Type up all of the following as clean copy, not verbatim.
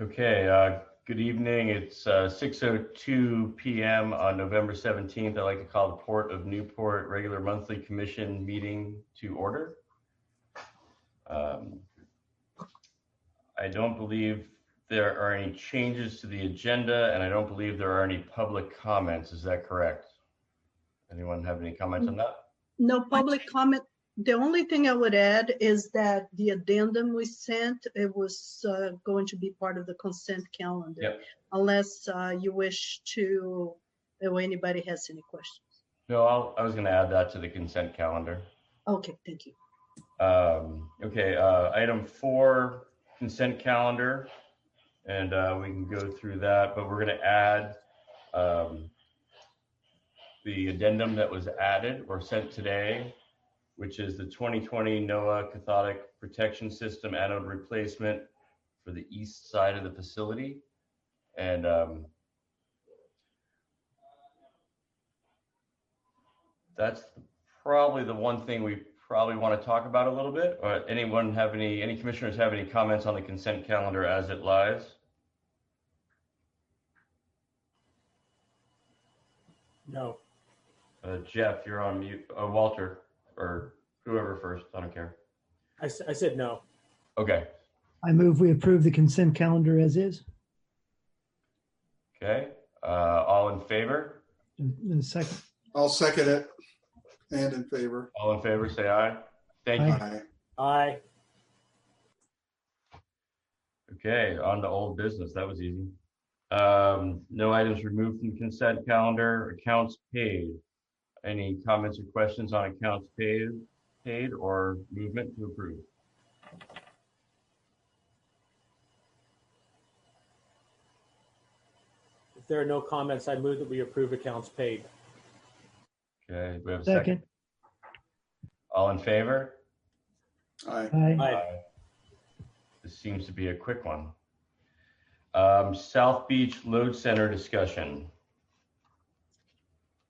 Okay, good evening. It's 6:02 p.m. on November 17th. I'd like to call the Port of Newport regular monthly commission meeting to order. I don't believe there are any changes to the agenda, and I don't believe there are any public comments. Is that correct? Anyone have any comments on that? No public comment. The only thing I would add is that the addendum we sent, it was going to be part of the consent calendar. Yep. Unless you wish to, or anybody has any questions. No, I was going to add that to the consent calendar. Okay, thank you. Okay, item 4, consent calendar, and we can go through that, but we're going to add the addendum that was added or sent today, which is the 2020 NOAA Cathodic Protection System anode replacement for the east side of the facility. And that's probably the one thing we probably want to talk about a little bit. Or anyone have any commissioners have any comments on the consent calendar as it lies? No. Jeff, you're on mute. Walter, or whoever first, I don't care. I said no. Okay. I move we approve the consent calendar as is. Okay. All in favor? In a second. I'll second it. And in favor. All in favor, say aye. Thank you. Aye. Aye. Okay, on to old business. That was easy. No items removed from the consent calendar. Accounts paid. Any comments or questions on accounts paid or movement to approve? If there are no comments, I move that we approve accounts paid. Okay, we have a Second. All in favor? Aye. Aye. Aye. This seems to be a quick one. South Beach Load Center discussion.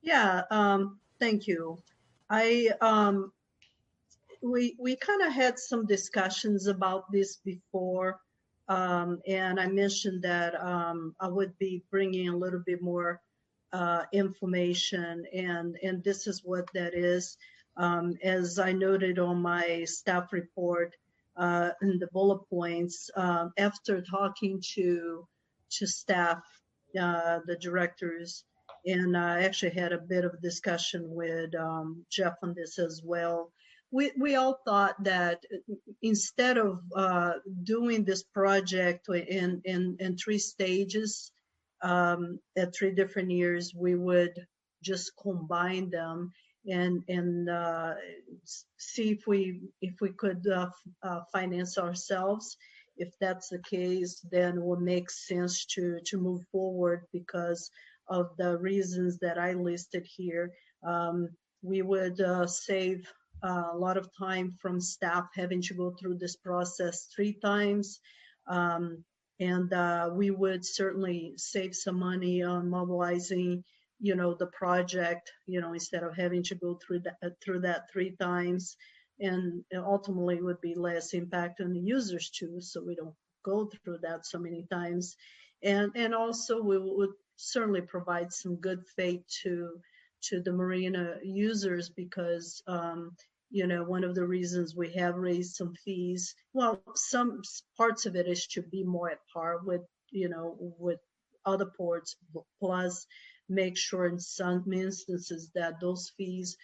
Yeah, thank you. We kind of had some discussions about this before, and I mentioned that I would be bringing a little bit more information, and this is what that is. As I noted on my staff report in the bullet points, after talking to staff, the directors, and I actually had a bit of discussion with Jeff on this as well. We all thought that instead of doing this project in 3 stages at 3 different years, we would just combine them and see if we could finance ourselves. If that's the case, then it will make sense to move forward because of the reasons that I listed here. We would save a lot of time from staff having to go through this process 3 times. And we would certainly save some money on mobilizing, the project, instead of having to go through that 3 times. And ultimately would be less impact on the users too, so we don't go through that so many times. And also we would certainly provide some good faith to the marina users because one of the reasons we have raised some fees, well, some parts of it is to be more at par with with other ports, plus make sure in some instances that those fees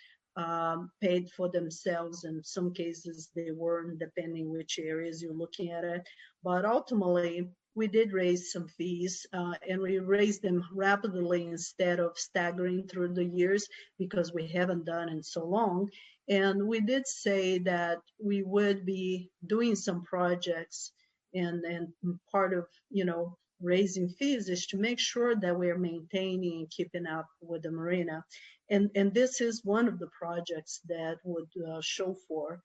paid for themselves. In some cases they weren't, depending which areas you're looking at it. But ultimately we did raise some fees, and we raised them rapidly instead of staggering through the years because we haven't done it so long. And we did say that we would be doing some projects, and part of raising fees is to make sure that we're maintaining and keeping up with the marina. And this is one of the projects that would show for.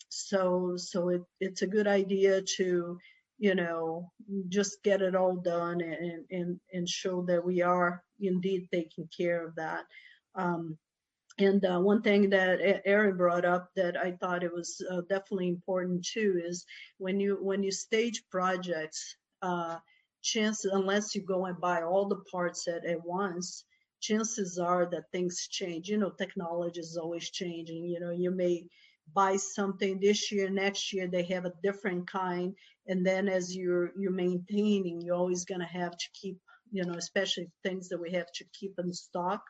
So it's a good idea to just get it all done and show that we are indeed taking care of that. And one thing that Aaron brought up that I thought it was definitely important too is when you stage projects, chances, unless you go and buy all the parts at once, chances are that things change. Technology is always changing. You may buy something this year, next year they have a different kind, and then as you're maintaining, you're always going to have to keep, especially things that we have to keep in stock.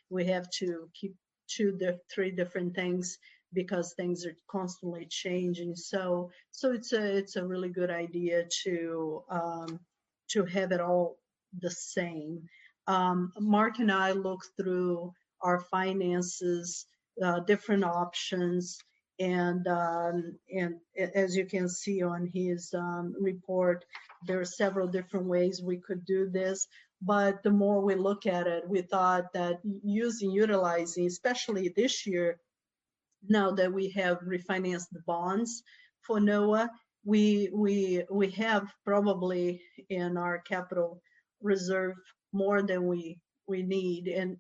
We have to keep 3 different things because things are constantly changing. So it's a really good idea to have it all the same. Mark and I looked through our finances, different options, and as you can see on his report, there are several different ways we could do this. But the more we look at it, we thought that utilizing, especially this year, now that we have refinanced the bonds for NOAA, we have probably in our capital reserve more than we need, and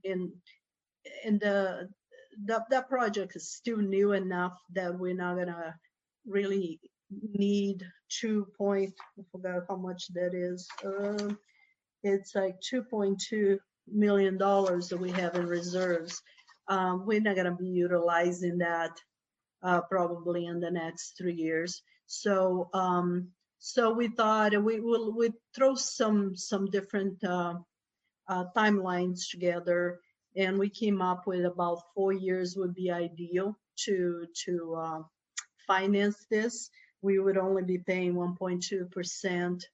that project is still new enough that we're not gonna really need I forgot how much that is. It's like $2.2 million that we have in reserves. We're not gonna be utilizing that probably in the next 3 years. So we thought we'd throw some different timelines together, and we came up with about 4 years would be ideal to finance this. We would only be paying 1.2%,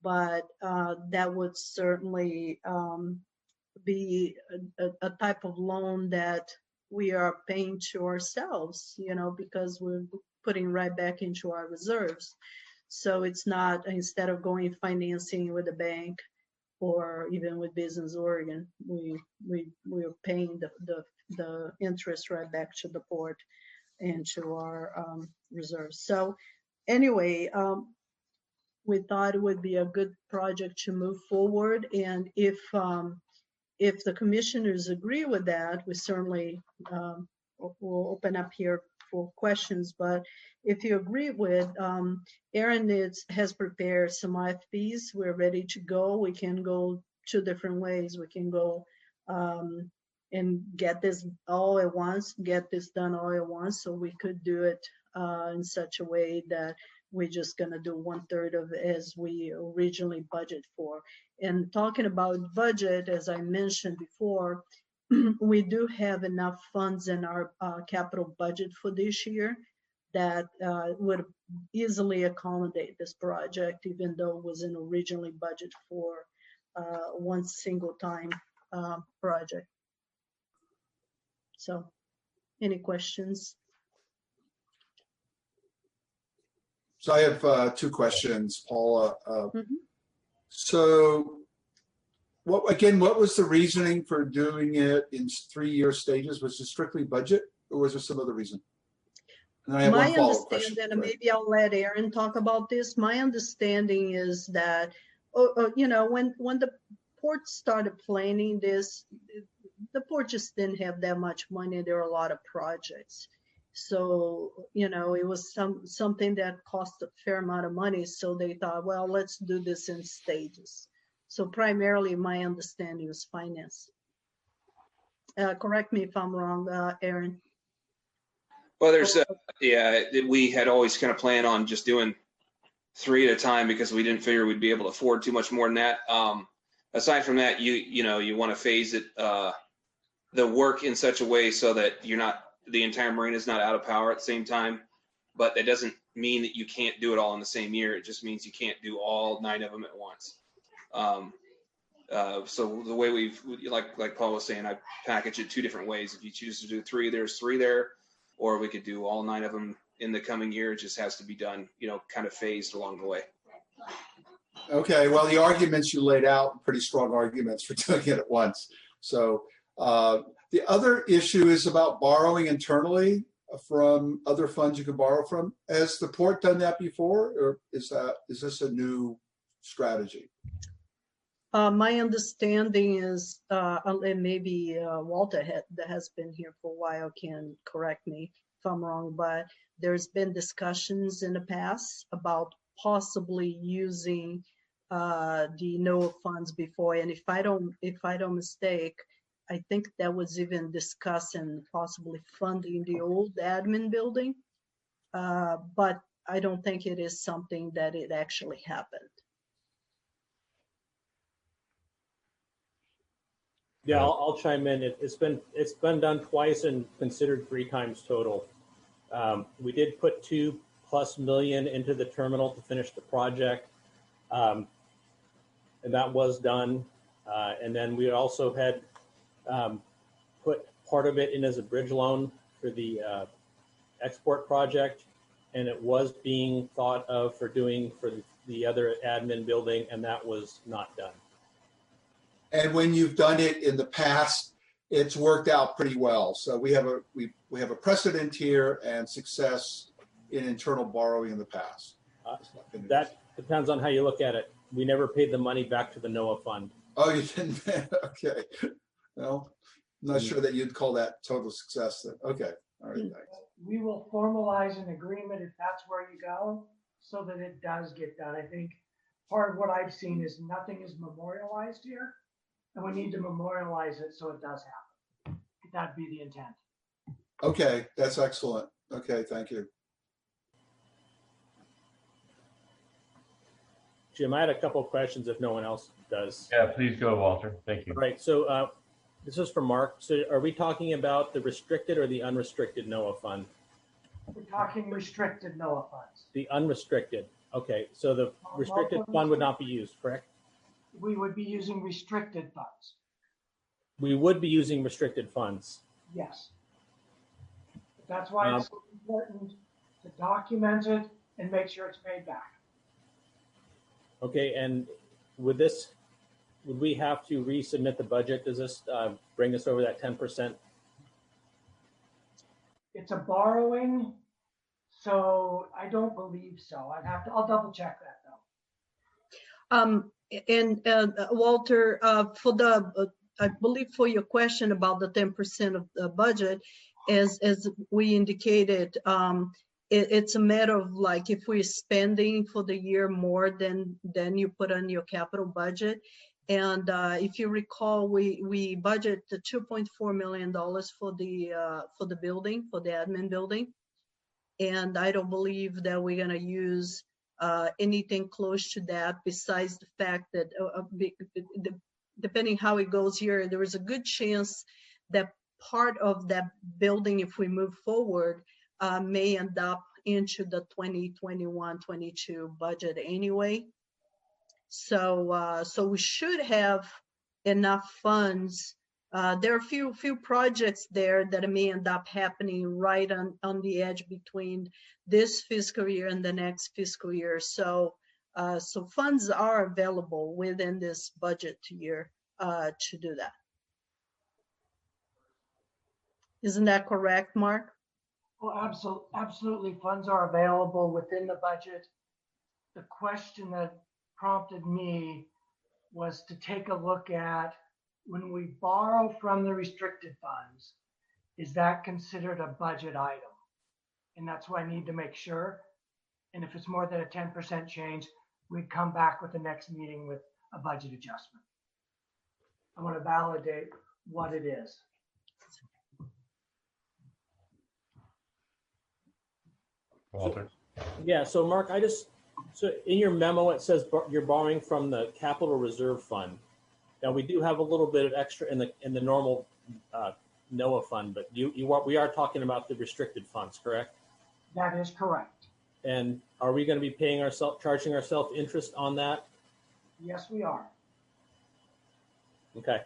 but that would certainly be a type of loan that we are paying to ourselves, because we're putting right back into our reserves. So it's not, instead of going financing with a bank or even with Business Oregon, we're paying the interest right back to the port and to our reserves. So anyway, we thought it would be a good project to move forward, and if the commissioners agree with that, we certainly will open up here for questions. But if you agree with, Aaron has prepared some IFPs. We're ready to go. We can go 2 different ways. We can go and get this all at once, get this done all at once. So we could do it in such a way that we're just going to do 1/3 of it as we originally budget for. And talking about budget, as I mentioned before, we do have enough funds in our capital budget for this year that would easily accommodate this project, even though it wasn't originally budgeted for one single time project. So, any questions? So I have 2 questions, Paula. Mhm. So what was the reasoning for doing it in 3-year stages? Was it strictly budget, or was there some other reason? And I have My one follow-up question. understanding, and Go ahead. maybe I'll let Aaron talk about this. My understanding is that, when the port started planning this, the port just didn't have that much money. There were a lot of projects. So, it was something that cost a fair amount of money. So they thought, well, let's do this in stages. So primarily my understanding was finance. Correct me if I'm wrong, Aaron. Well, we had always kind of planned on just doing 3 at a time because we didn't figure we'd be able to afford too much more than that. Aside from that, you want to phase it, the work in such a way so that the entire marina is not out of power at the same time. But that doesn't mean that you can't do it all in the same year. It just means you can't do all 9 of them at once. So the way like Paul was saying, I package it 2 different ways. If you choose to do 3, there's 3 there, or we could do all 9 of them in the coming year. It just has to be done, kind of phased along the way. Okay, well, the arguments you laid out, pretty strong arguments for doing it at once. So the other issue is about borrowing internally from other funds you can borrow from. Has the port done that before, or is this a new strategy? My understanding is, and maybe Walter that has been here for a while can correct me if I'm wrong, but there's been discussions in the past about possibly using the NOAA funds before, and if I don't mistake, I think that was even discussing possibly funding the old admin building, but I don't think it is something that it actually happened. Yeah, I'll chime in. It's been done twice and considered 3 times total. We did put $2+ million into the terminal to finish the project, and that was done. And then we also had put part of it in as a bridge loan for the export project, and it was being thought of for doing for the other admin building, and that was not done. And when you've done it in the past, it's worked out pretty well. So we have a precedent here and success in internal borrowing in the past. That depends on how you look at it. We never paid the money back to the NOAA fund. Oh, you didn't? Okay. Well, I'm not sure that you'd call that total success then. Okay. All right. Thanks. We will formalize an agreement if that's where you go, so that it does get done. I think part of what I've seen is nothing is memorialized here, and we need to memorialize it so it does happen. That'd be the intent. Okay. That's excellent. Okay. Thank you. Jim, I had a couple of questions if no one else does. Yeah, please go, Walter. Thank you. All right, so this is for Mark. So are we talking about the restricted or the unrestricted NOAA fund? We're talking restricted NOAA funds. The unrestricted. Okay, so the restricted fund would not be used, correct? We would be using restricted funds. We would be using restricted funds. Yes. That's why it's so important to document it and make sure it's paid back. Okay, and would we have to resubmit the budget? Does this bring us over that 10%? It's a borrowing, so I don't believe so. I'll double check that though. And Walter, for the, I believe for your question about the 10% of the budget, as we indicated, it's a matter of like if we're spending for the year more than you put on your capital budget. And if you recall, we budget the $2.4 million for the building, for the admin building. And I don't believe that we're gonna use anything close to that, besides the fact that depending how it goes here, there is a good chance that part of that building, if we move forward, may end up into the 2021-22 budget anyway. So we should have enough funds. There are a few projects there that may end up happening right on the edge between this fiscal year and the next fiscal year. So funds are available within this budget year to do that. Isn't that correct, Mark? Well, absolutely. Funds are available within the budget. The question that prompted me was to take a look at when we borrow from the restricted funds, is that considered a budget item? And that's why I need to make sure. And if it's more than a 10% change, we'd come back with the next meeting with a budget adjustment. I want to validate what it is. Walter. Yeah, so Mark, so in your memo, it says you're borrowing from the capital reserve fund. Now we do have a little bit of extra in the normal NOAA fund, but we are talking about the restricted funds, correct? That is correct. And are we going to be charging ourselves interest on that? Yes, we are. Okay.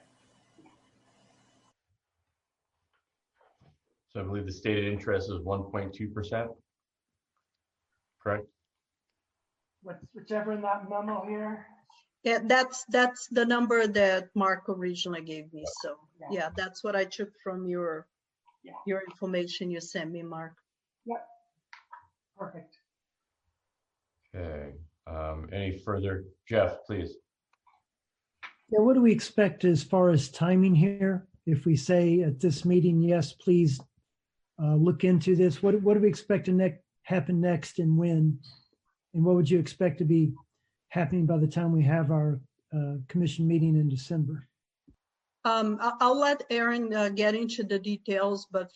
So I believe the stated interest is 1.2%. Correct? Whichever in that memo here. Yeah, that's the number that Mark originally gave me. So yeah, that's what I took from your information you sent me, Mark. Yep. Perfect. Okay. Any further? Jeff, please. Yeah, what do we expect as far as timing here? If we say at this meeting, yes, please look into this, what do we expect to happen next and when? And what would you expect to be happening by the time we have our commission meeting in December? I'll let Aaron get into the details, but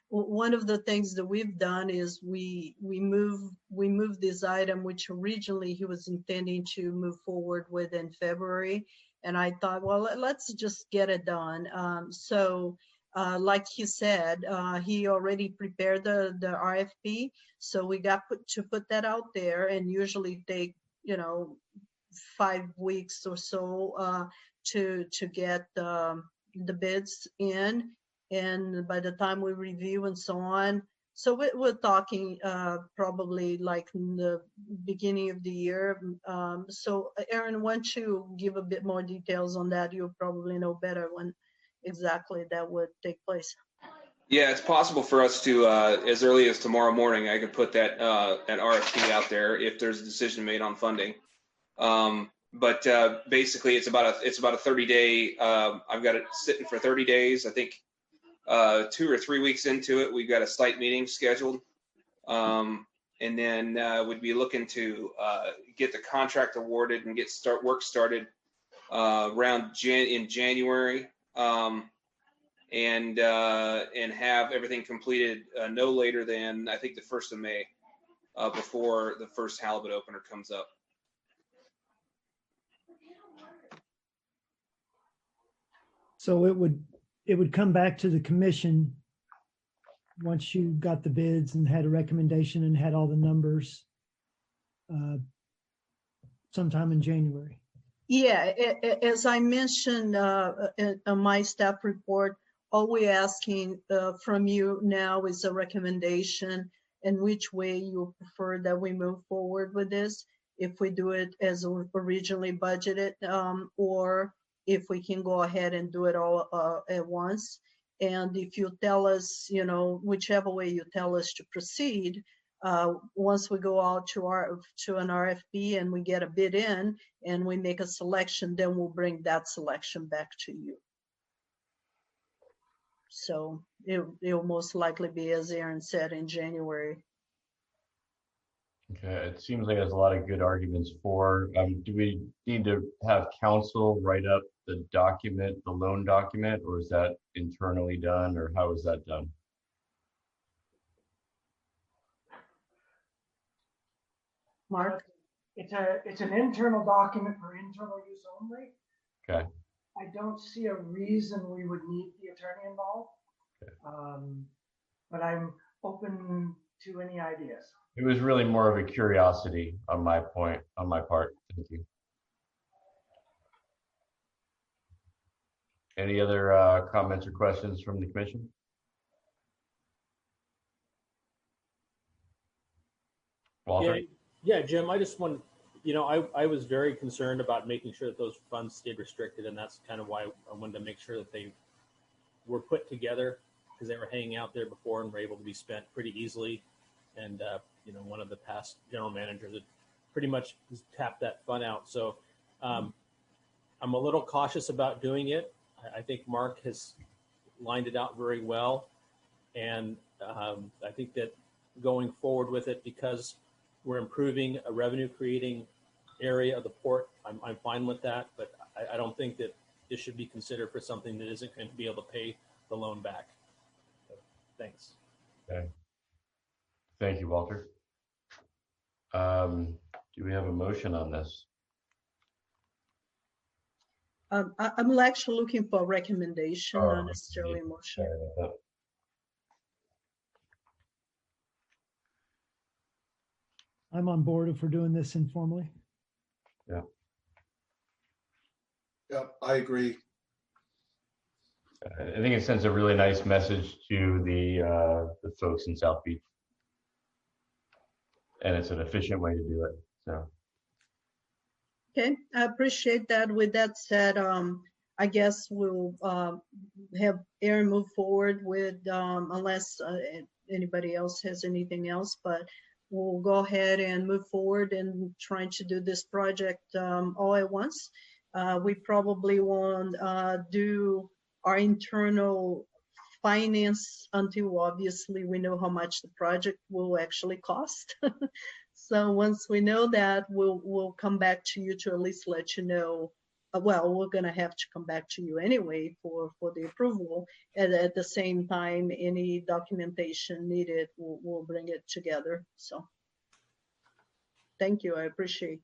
one of the things that we've done is we moved this item, which originally he was intending to move forward with in February, and I thought, well, let's just get it done. Like he said, he already prepared the RFP, so we got to put that out there, and usually take 5 weeks or so to get the bids in, and by the time we review and so on, so we're talking probably like in the beginning of the year. So Aaron, why don't you give a bit more details on that? You'll probably know better when exactly that would take place. Yeah, it's possible for us to, as early as tomorrow morning, I could put that RFP out there if there's a decision made on funding. But basically, it's about a 30-day. I've got it sitting for 30 days. I think 2 or 3 weeks into it, we've got a site meeting scheduled, and then we'd be looking to get the contract awarded and get work started around in January, and have everything completed no later than I think the 1st of May, before the first halibut opener comes up. So it would come back to the commission once you got the bids and had a recommendation and had all the numbers sometime in January. Yeah, as I mentioned in my staff report, all we're asking from you now is a recommendation and which way you prefer that we move forward with this. If we do it as originally budgeted, or if we can go ahead and do it all at once. And if you tell us, whichever way you tell us to proceed, once we go out to an RFP and we get a bid in and we make a selection, then we'll bring that selection back to you. So it'll most likely be, as Aaron said, in January. Okay, it seems like there's a lot of good arguments for. Do we need to have counsel write up the document, the loan document, or is that internally done, or how is that done? Mark? It's an internal document for internal use only. Okay. I don't see a reason we would need the attorney involved. Okay. But I'm open to any ideas. It was really more of a curiosity on my part. Thank you. Any other comments or questions from the commission? Walter? Yeah, Jim, I just want, I was very concerned about making sure that those funds stayed restricted, and that's kind of why I wanted to make sure that they were put together, because they were hanging out there before and were able to be spent pretty easily. And, one of the past general managers had pretty much tapped that fund out. So I'm a little cautious about doing it. I think Mark has lined it out very well. And I think that going forward with it, because we're improving a revenue creating area of the port, I'm fine with that. But I don't think that this should be considered for something that isn't going to be able to pay the loan back. So, thanks. Okay. Thank you, Walter. Do we have a motion on this? I'm actually looking for a recommendation, Oh, not necessarily a motion. Sorry about that. I'm on board if we're doing this informally. Yeah. Yeah, I agree. I think it sends a really nice message to the folks in South Beach. And it's an efficient way to do it. So. Okay, I appreciate that. With that said, I guess we'll have Aaron move forward with, unless anybody else has anything else, but we'll go ahead and move forward and trying to do this project all at once. We probably won't do our internal finance until obviously we know how much the project will actually cost. So once we know that, we'll come back to you to at least let you know. Well, we're gonna have to come back to you anyway for the approval. And at the same time, any documentation needed, we'll bring it together. So thank you. I appreciate.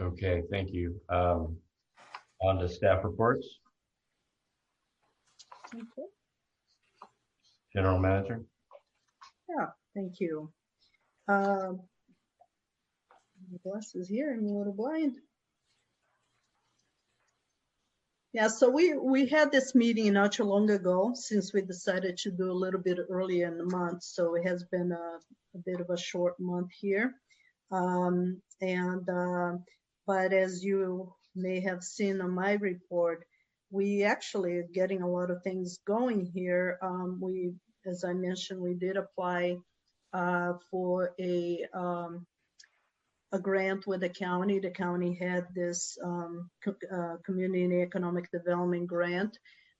Okay, thank you. On to staff reports. Okay. General Manager. Yeah, thank you. My glasses here, I'm a little blind. Yeah, so we had this meeting not too long ago, since we decided to do a little bit earlier in the month. So it has been a bit of a short month here. But as you may have seen on my report, we actually are getting a lot of things going here. As I mentioned, we did apply for a grant with the county. The county had this community and economic development grant.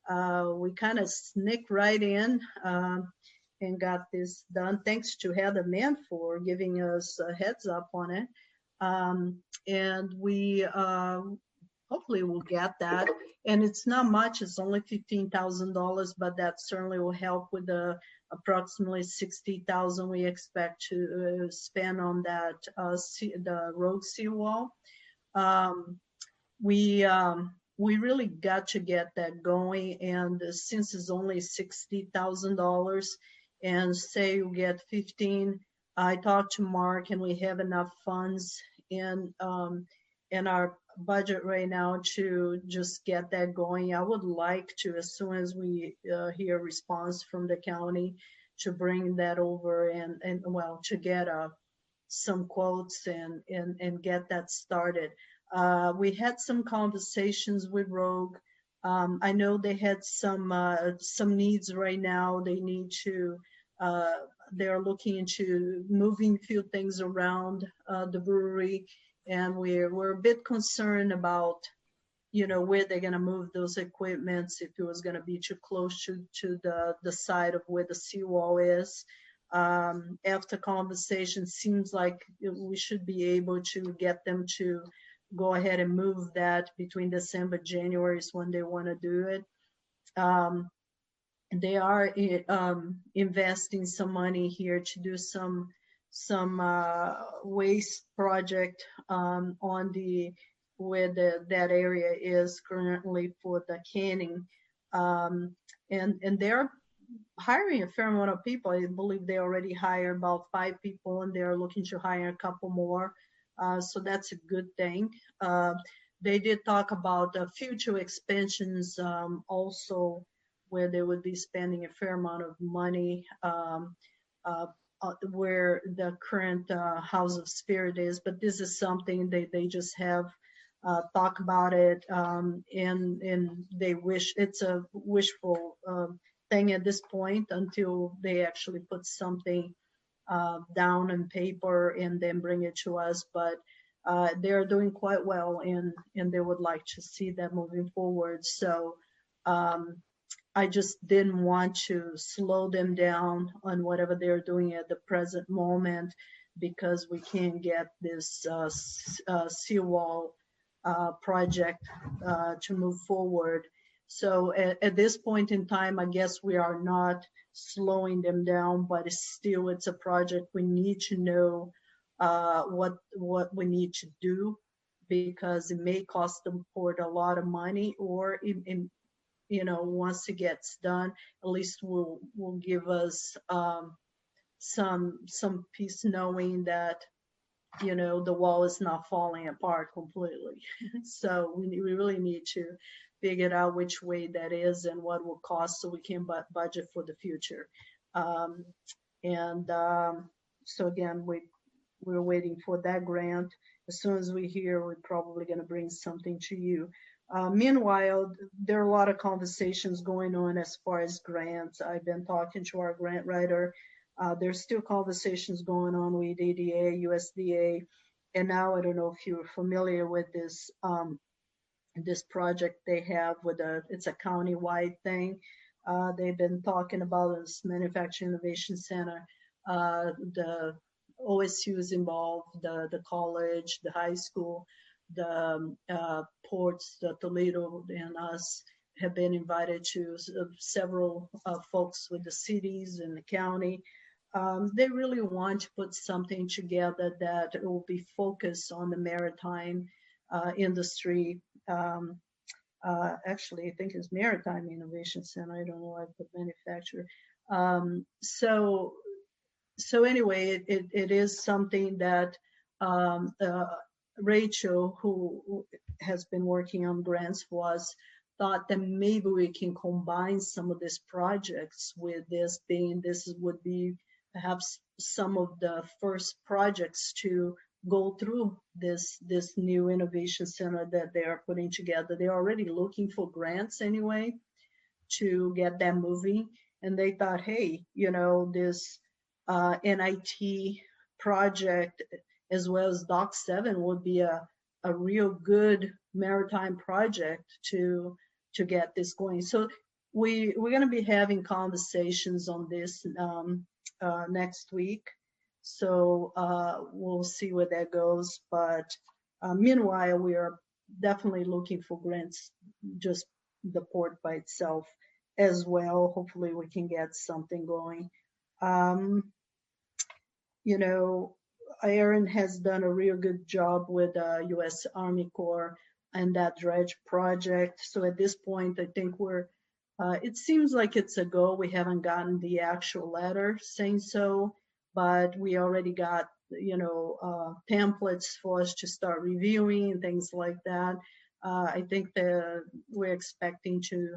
We kind of sneaked right in and got this done, thanks to Heather Mann for giving us a heads up on it. And we hopefully we'll get that. And it's not much, it's only $15,000, but that certainly will help with the approximately $60,000 we expect to spend on that the road seawall. We really got to get that going, and since it's only $60,000 and say we get 15, I talked to Mark and we have enough funds in our budget right now to just get that going. I would like to, as soon as we hear a response from the county, to bring that over and well, to get some quotes and get that started. We had some conversations with Rogue. I know they had some needs right now. They need to, they're looking into moving a few things around the brewery. And we're a bit concerned about, where they're going to move those equipments, if it was going to be too close to the side of where the seawall is. After conversation, seems like we should be able to get them to go ahead and move that between December, January is when they want to do it. They are investing some money here to do some waste project on where that area is currently for the canning, and they're hiring a fair amount of people. I believe they already hired about 5 people, and they're looking to hire a couple more. So that's a good thing. They did talk about future expansions also, where they would be spending a fair amount of money where the current House of Spirit is. But this is something they just have talk about it, and they wish, it's a wishful thing at this point until they actually put something down on paper and then bring it to us. But they're doing quite well, and they would like to see that moving forward. So I just didn't want to slow them down on whatever they're doing at the present moment, because we can't get this seawall project to move forward. So at this point in time, I guess we are not slowing them down, but it's a project. We need to know what we need to do, because it may cost the port a lot of money, or once it gets done, at least will give us some peace knowing that the wall is not falling apart completely. So we really need to figure out which way that is and what will cost, so we can budget for the future. So again, we're waiting for that grant. As soon as we hear, we're probably going to bring something to you. Meanwhile, there are a lot of conversations going on as far as grants. I've been talking to our grant writer. There's still conversations going on with ADA, USDA, and now I don't know if you're familiar with this this project they have it's a county-wide thing. They've been talking about this Manufacturing Innovation Center. The OSU is involved, the college, the high school, the ports, the Toledo and us have been invited to several folks with the cities and the county. They really want to put something together that will be focused on the maritime industry. Actually, I think it's Maritime Innovation Center. I don't know why I put manufacturer. So anyway, it is something that Rachel, who has been working on grants for us, thought that maybe we can combine some of these projects with this would be perhaps some of the first projects to go through this new innovation center that they are putting together. They're already looking for grants anyway to get them moving. And they thought, hey, this NIT project as well as Dock 7 would be a real good maritime project to get this going. So we're going to be having conversations on this next week. So we'll see where that goes. But meanwhile, we are definitely looking for grants, just the port by itself as well. Hopefully we can get something going. Aaron has done a real good job with U.S. Army Corps and that dredge project. So at this point, I think it seems like it's a go. We haven't gotten the actual letter saying so, but we already got, pamphlets for us to start reviewing and things like that. I think that we're expecting to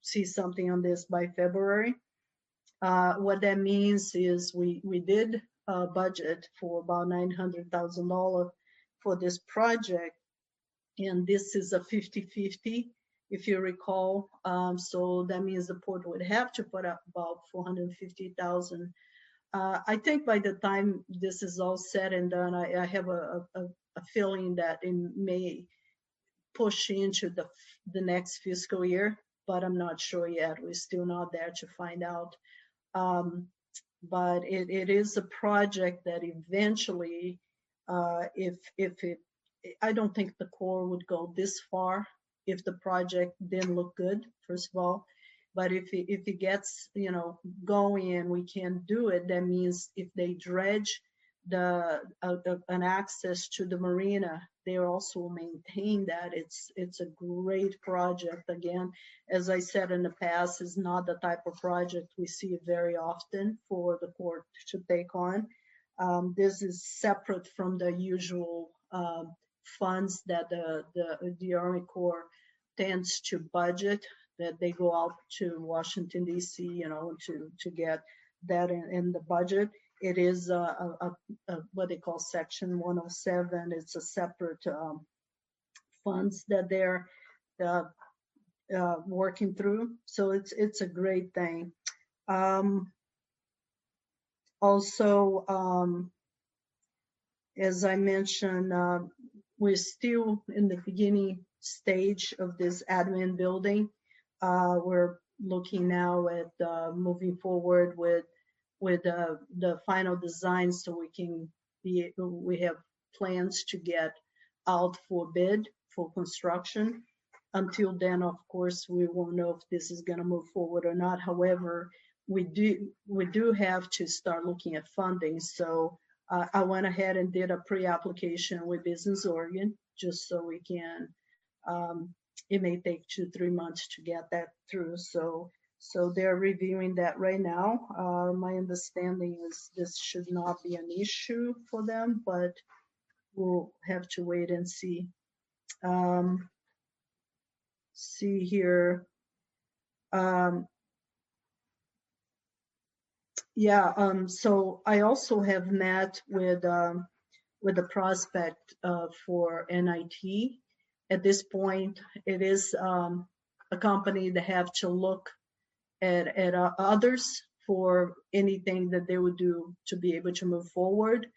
see something on this by February. What that means is we did budget for about $900,000 for this project, and this is a 50-50, if you recall. So that means the port would have to put up about $450,000. I think by the time this is all said and done, I have a feeling that it may push into the next fiscal year, but I'm not sure yet. We're still not there to find out. But it is a project that eventually, I don't think the Corps would go this far if the project didn't look good, first of all. But if it gets, going and we can do it, that means if they dredge an access to the marina, they also maintain that. It's a great project. Again, as I said in the past, is not the type of project we see very often for the port to take on. This is separate from the usual funds that the Army Corps tends to budget, that they go out to Washington, D.C., to get that in the budget. It is what they call Section 107. It's a separate funds that they're working through. So it's a great thing. Also, as I mentioned, we're still in the beginning stage of this admin building. We're looking now at moving forward with the final design, so we have plans to get out for bid for construction. Until then, of course, we won't know if this is going to move forward or not. However, we do have to start looking at funding. So I went ahead and did a pre-application with Business Oregon, just so we can. It may take 2-3 months to get that through. So they're reviewing that right now. My understanding is this should not be an issue for them, but we'll have to wait and see. See here. So I also have met with the prospect for NIT. At this point, it is a company that have to look at others for anything that they would do to be able to move forward.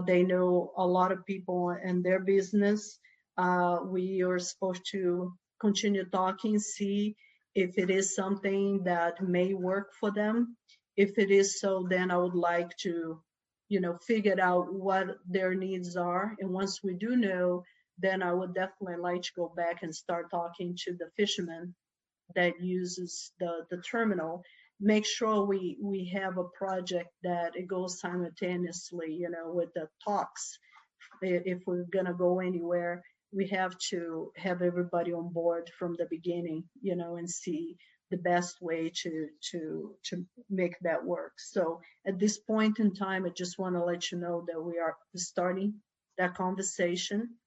They know a lot of people in their business. We are supposed to continue talking, see if it is something that may work for them. if it is so, then I would like to, figure out what their needs are. And once we do know, then I would definitely like to go back and start talking to the fishermen that uses the terminal. Make sure we have a project that it goes simultaneously, with the talks. If we're gonna go anywhere, we have to have everybody on board from the beginning, and see the best way to make that work. So at this point in time, I just want to let you know that we are starting that conversation,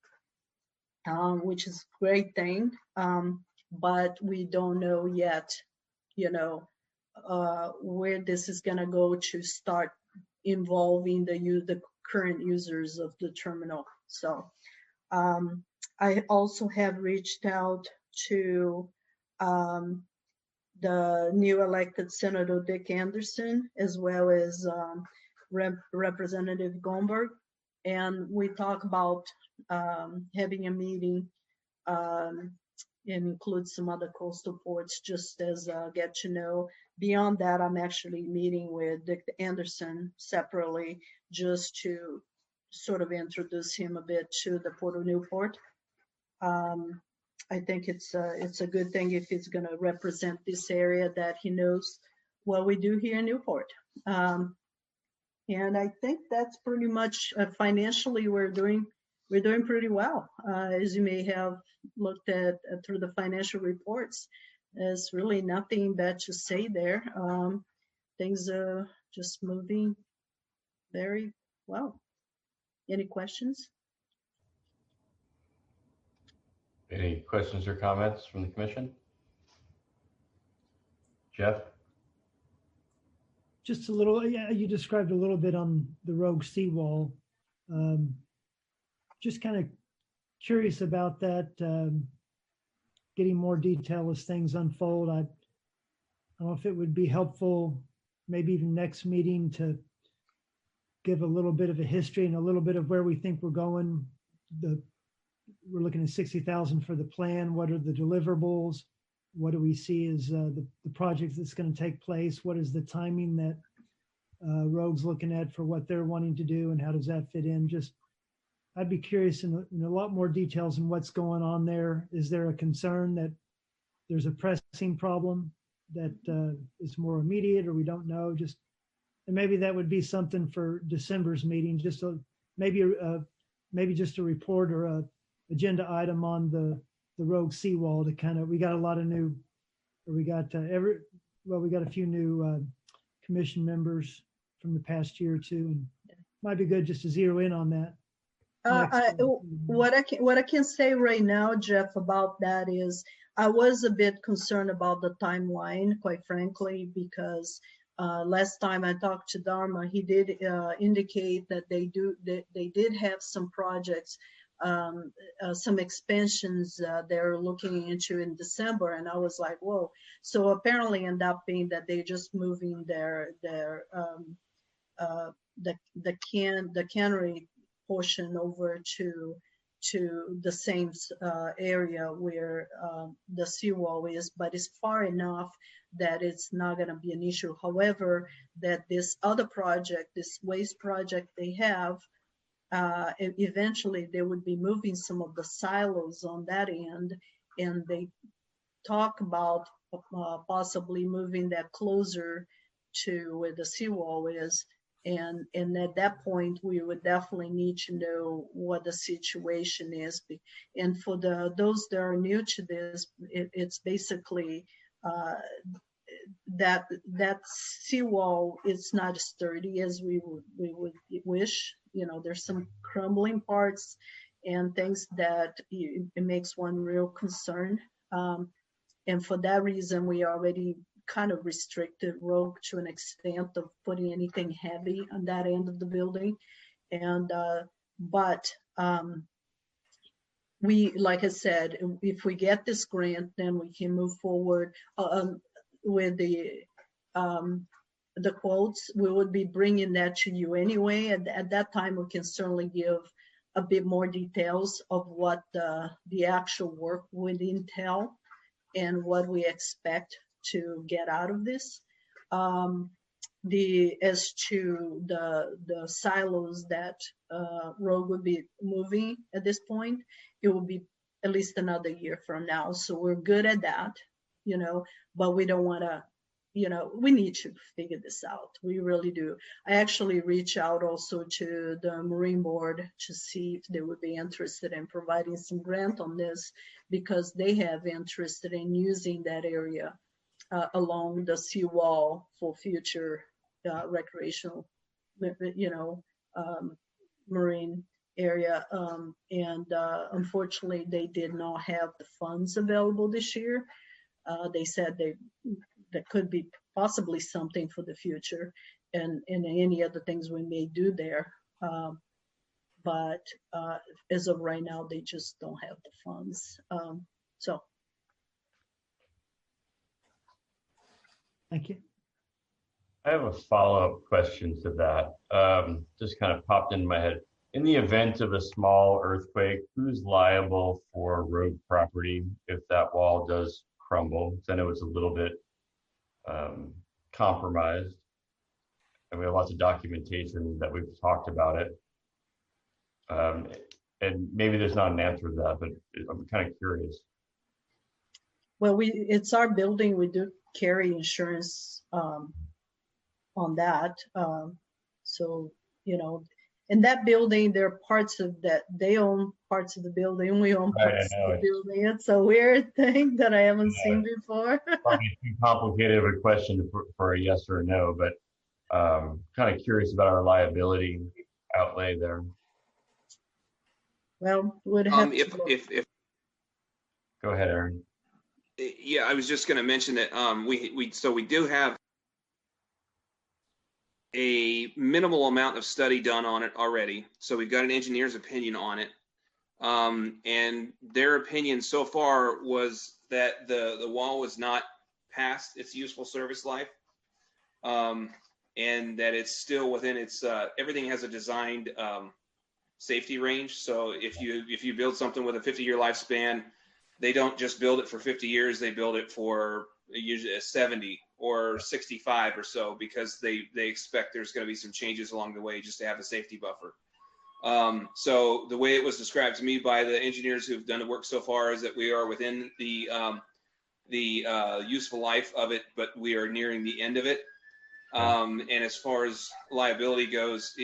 which is a great thing. But we don't know yet, where this is going to go to start involving the current users of the terminal. So I also have reached out to the new elected Senator Dick Anderson, as well as Representative Gomberg, and we talk about having a meeting and include some other coastal ports just as get to know. Beyond that, I'm actually meeting with Dick Anderson separately just to sort of introduce him a bit to the Port of Newport. I think it's a good thing if he's going to represent this area, that he knows what we do here in Newport. And I think that's pretty much financially we're doing pretty well. As you may have looked at through the financial reports, there's really nothing bad to say there. Things are just moving very well. Any questions? Any questions or comments from the commission? Jeff? Just a little, yeah, you described a little bit on the rogue seawall. Just kind of curious about that, getting more detail as things unfold. I don't know if it would be helpful, maybe even next meeting, to give a little bit of a history and a little bit of where we think we're going. We're looking at 60,000 for the plan. What are the deliverables? What do we see as the project that's going to take place? What is the timing that Rogue's looking at for what they're wanting to do, and how does that fit in? Just, I'd be curious in a lot more details on what's going on there. Is there a concern that there's a pressing problem that is more immediate, or we don't know? Just, and maybe that would be something for December's meeting. Just maybe just a report or a agenda item on the rogue seawall to kind of, we got a few new commission members from the past year or two, and it might be good just to zero in on that. What I can say right now, Jeff, about that is I was a bit concerned about the timeline, quite frankly, because last time I talked to Dharma, he did indicate that they did have some projects, some expansions they're looking into in December, and I was like, whoa. So apparently end up being that they're just moving the cannery portion over to the same area where the seawall is, but it's far enough that it's not going to be an issue. However, that this other project, this waste project they have, eventually they would be moving some of the silos on that end, and they talk about possibly moving that closer to where the seawall is. And at that point, we would definitely need to know what the situation is. And for those that are new to this, it's basically that seawall is not as sturdy as we would wish. There's some crumbling parts and things that it makes one real concerned. And for that reason, we already kind of restricted Rogue to an extent of putting anything heavy on that end of the building. And but we, like I said, if we get this grant, then we can move forward with the quotes. We would be bringing that to you anyway. At that time, we can certainly give a bit more details of what the actual work would entail and what we expect to get out of this. as to the silos that Rogue would be moving at this point, it will be at least another year from now. So we're good at that, but we don't want to, we need to figure this out. We really do. I actually reached out also to the Marine Board to see if they would be interested in providing some grant on this, because they have interest in using that area along the seawall for future recreational, marine area. Unfortunately, they did not have the funds available this year. They said there could be possibly something for the future and any other things we may do there. But as of right now, they just don't have the funds. So. Thank you. I have a follow-up question to that. Just kind of popped in my head. In the event of a small earthquake, who's liable for road property if that wall does crumble? Because I know it's a little bit compromised, and we have lots of documentation that we've talked about it. And maybe there's not an answer to that, but I'm kind of curious. Well, it's our building. We do carry insurance on that. So, in that building, there are parts of that, they own parts of the building, we own parts of the building. It's a weird thing that I haven't seen before. Probably too complicated of a question for a yes or a no, but kind of curious about our liability outlay there. Well, would have if Go ahead, Aaron. Yeah, I was just going to mention that we do have a minimal amount of study done on it already. So we've got an engineer's opinion on it. And their opinion so far was that the wall was not past its useful service life. And that it's still within its, everything has a designed safety range. So if you build something with a 50-year lifespan, they don't just build it for 50 years, they build it for usually 70 or 65 or so, because they expect there's going to be some changes along the way just to have a safety buffer. So the way it was described to me by the engineers who've done the work so far is that we are within the useful life of it, but we are nearing the end of it. And as far as liability goes,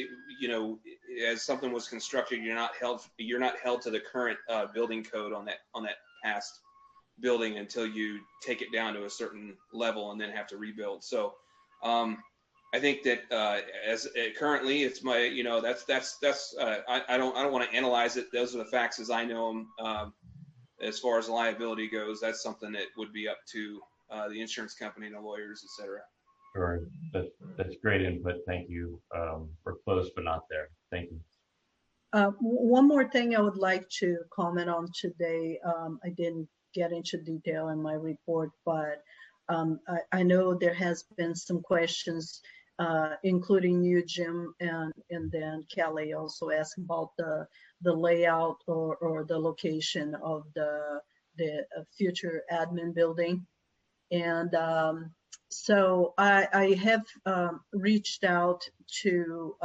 as something was constructed, you're not held to the current building code on that past building until you take it down to a certain level and then have to rebuild. So I think that currently it's my, I don't want to analyze it. Those are the facts as I know them. As far as liability goes, that's something that would be up to the insurance company and the lawyers, et cetera. Sure, that's great input. Thank you. We're close, but not there. Thank you. One more thing I would like to comment on today. I didn't get into detail in my report, but I know there has been some questions, including you, Jim, and then Kelly also asked about the layout or the location of the future admin building. And so I have reached out to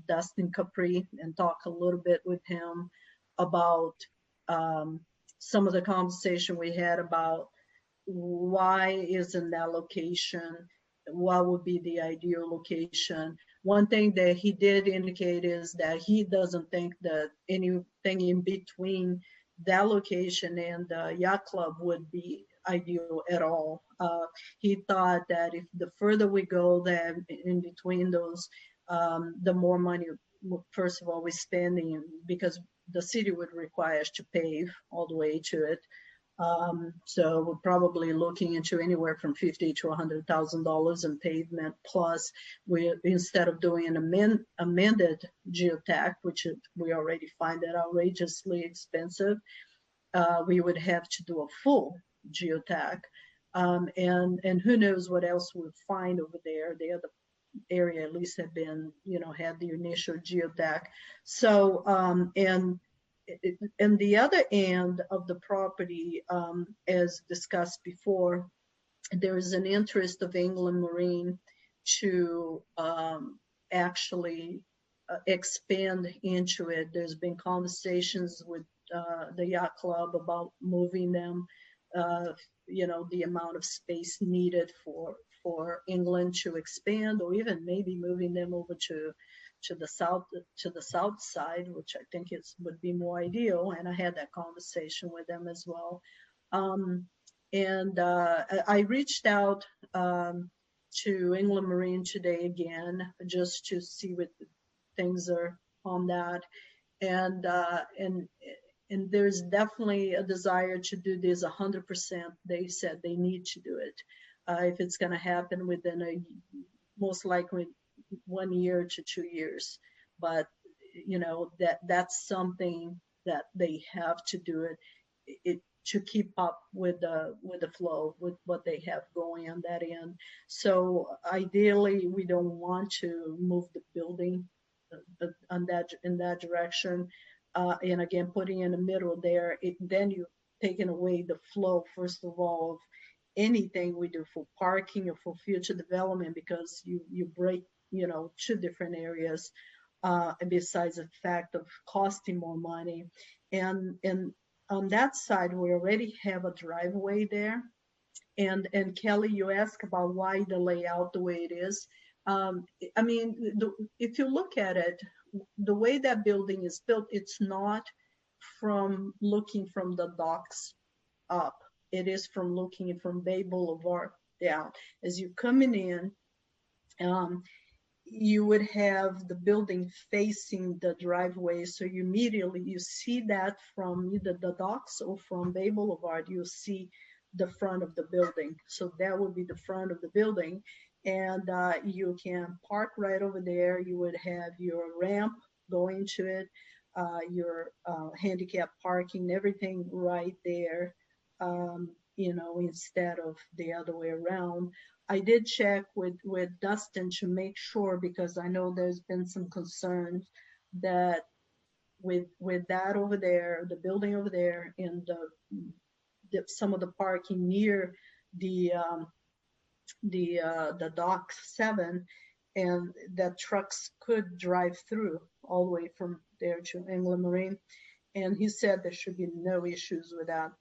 Dustin Capri and talked a little bit with him about some of the conversation we had about why isn't that location, what would be the ideal location. One thing that he did indicate is that he doesn't think that anything in between that location and the yacht club would be ideal at all. He thought that if the further we go then in between those, the more money, first of all, we're spending, because the city would require us to pave all the way to it. So we're probably looking into anywhere from $50,000 to $100,000 in pavement. Plus, instead of doing an amended geotech, which we already find that outrageously expensive, we would have to do a full geotech. And who knows what else we'll find over there. The other area at least had been, had the initial geotech. So, and the other end of the property, as discussed before, there is an interest of England Marine to actually expand into it. There's been conversations with the yacht club about moving them, the amount of space needed for England to expand, or even maybe moving them over to the south side, which I think would be more ideal. And I had that conversation with them as well. I reached out to England Marine today again, just to see what things are on that. And there's definitely a desire to do this 100%. They said they need to do it. If it's going to happen within most likely 1 year to 2 years, but that's something that they have to do it to keep up with the flow, with what they have going on that end. So ideally, we don't want to move the building in that direction. And again, putting in the middle there, then you're taking away the flow, first of all, of anything we do for parking or for future development, because you break, two different areas, besides the fact of costing more money. And on that side, we already have a driveway there. And Kelly, you asked about why the layout the way it is. If you look at it, the way that building is built, it's not from looking from the docks up. It is from looking from Bay Boulevard down. As you're coming in, you would have the building facing the driveway. So you immediately see that from either the docks or from Bay Boulevard, you'll see the front of the building. So that would be the front of the building. And you can park right over there. You would have your ramp going to it, your handicap parking, everything right there, instead of the other way around. I did check with Dustin to make sure, because I know there's been some concerns that with that over there, the building over there, and some of the parking near the Dock 7, and that trucks could drive through all the way from there to England Marine. And he said there should be no issues with that.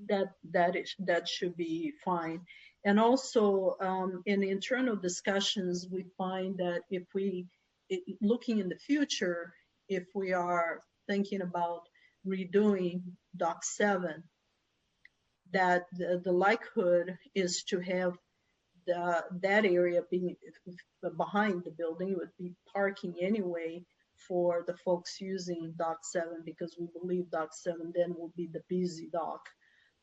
That should be fine. And also in the internal discussions, we find that if looking in the future, if we are thinking about redoing Dock 7, that the likelihood is to have that area being behind the building. It would be parking anyway for the folks using Dock 7, because we believe Dock 7 then will be the busy dock.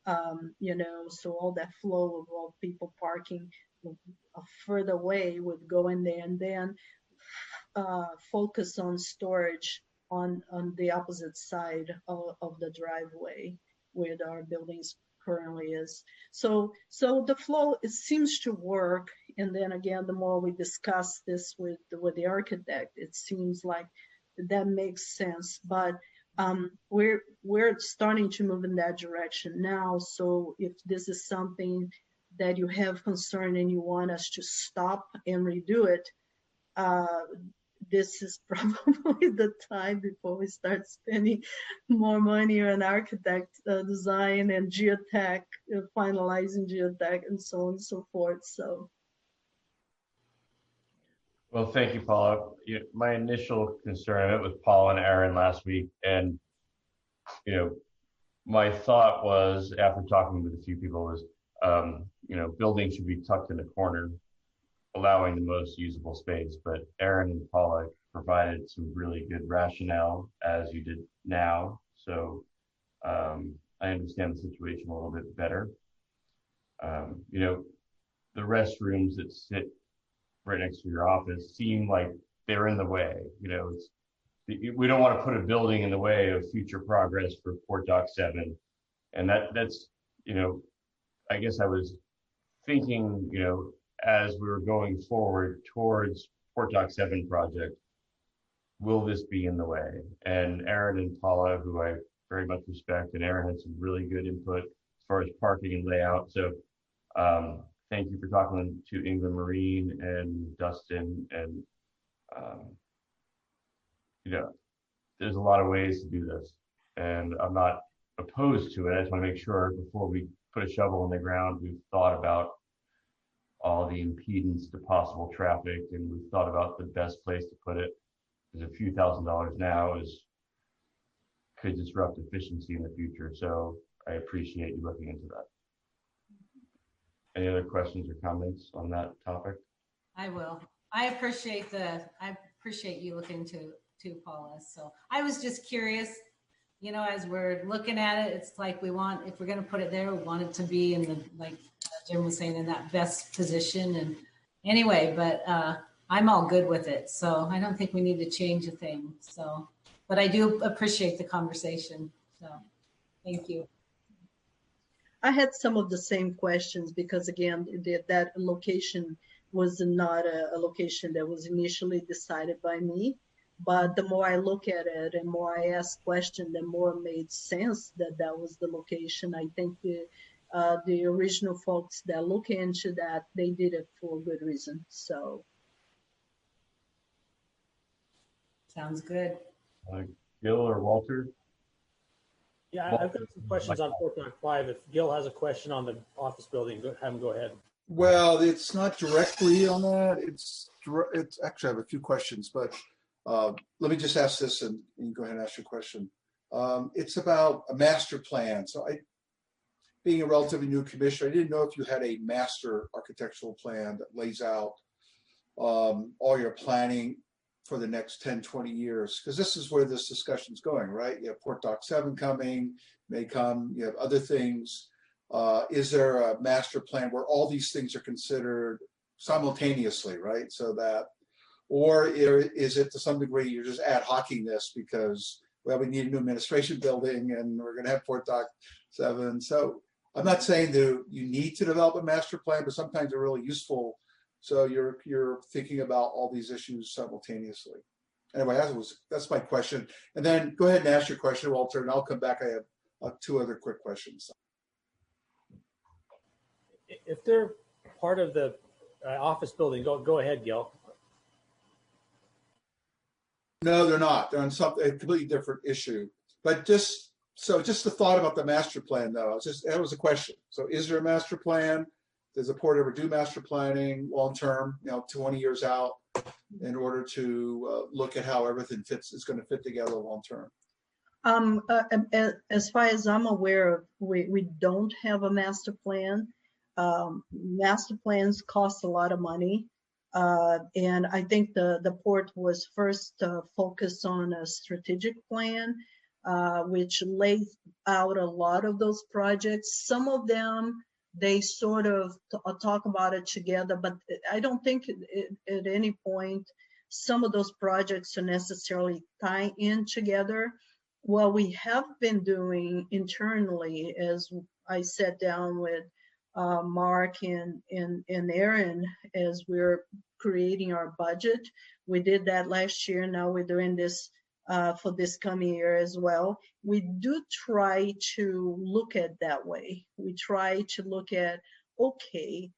So all that flow of all people parking further away would go in there, and then focus on storage on the opposite side of the driveway where our buildings currently is. So the flow, it seems to work. And then again, the more we discuss this with the architect, it seems like that makes sense. But we're starting to move in that direction now. So if this is something that you have concern and you want us to stop and redo it, this is probably the time before we start spending more money on architect design and geotech, finalizing geotech, and so on and so forth. So. Well, thank you, Paula. My initial concern, I met with Paula and Aaron last week, and my thought was, after talking with a few people, was buildings should be tucked in the corner, allowing the most usable space. But Aaron and Paula provided some really good rationale, as you did now. So I understand the situation a little bit better. The restrooms that sit right next to your office seem like they're in the way. We don't want to put a building in the way of future progress for Port Dock 7. And that's, I guess I was thinking, as we were going forward towards Port Dock 7 project, will this be in the way? And Aaron and Paula, who I very much respect, and Aaron had some really good input as far as parking and layout. So thank you for talking to England Marine and Dustin. And, you know, there's a lot of ways to do this, and I'm not opposed to it. I just want to make sure before we put a shovel in the ground, we've thought about all the impedance to possible traffic, and we've thought about the best place to put it. Because a few $1,000s now could disrupt efficiency in the future. So I appreciate you looking into that. Any other questions or comments on that topic? I will. I appreciate you looking into too, Paula. So I was just curious, you know, as we're looking at it, it's like if we're going to put it there, we want it to be in the, like Jim was saying, in that best position. And anyway, but I'm all good with it. So I don't think we need to change a thing. So, but I do appreciate the conversation. So thank you. I had some of the same questions because again, that location was not a location that was initially decided by me. But the more I look at it and more I ask questions, the more it made sense that that was the location. I think the original folks that look into that, they did it for a good reason. So. Sounds good. Gil or Walter? Yeah, I've got some questions on 4.5. If Gil has a question on the office building, have him go ahead. Well, it's not directly on that. It's actually, I have a few questions, but let me just ask this and you can go ahead and ask your question. It's about a master plan. So being a relatively new commissioner, I didn't know if you had a master architectural plan that lays out all your planning for the next 10, 20 years, because this is where this discussion is going, right? You have Port Dock 7 coming, may come, you have other things. Is there a master plan where all these things are considered simultaneously, right? So that, or is it to some degree you're just ad hocing this because, well, we need a new administration building and we're going to have Port Dock 7. So I'm not saying that you need to develop a master plan, but sometimes they're really useful. So you're thinking about all these issues simultaneously. Anyway, that's my question. And then go ahead and ask your question, Walter, and I'll come back. I have 2 other quick questions. If they're part of the office building, go ahead, Gil. No, they're not. They're on a completely different issue. But just the thought about the master plan, though. That was a question. So is there a master plan? Does the port ever do master planning long term, 20 years out, in order to look at how everything is going to fit together long term? As far as I'm aware, we don't have a master plan. Master plans cost a lot of money. And I think the port was first focused on a strategic plan, which lays out a lot of those projects. Some of them, they sort of talk about it together, but I don't think at any point some of those projects are necessarily tie in together. What we have been doing internally, as I sat down with Mark and Aaron as we're creating our budget, we did that last year. Now we're doing this for this coming year as well. We do try to look at that way. We try to look at, okay,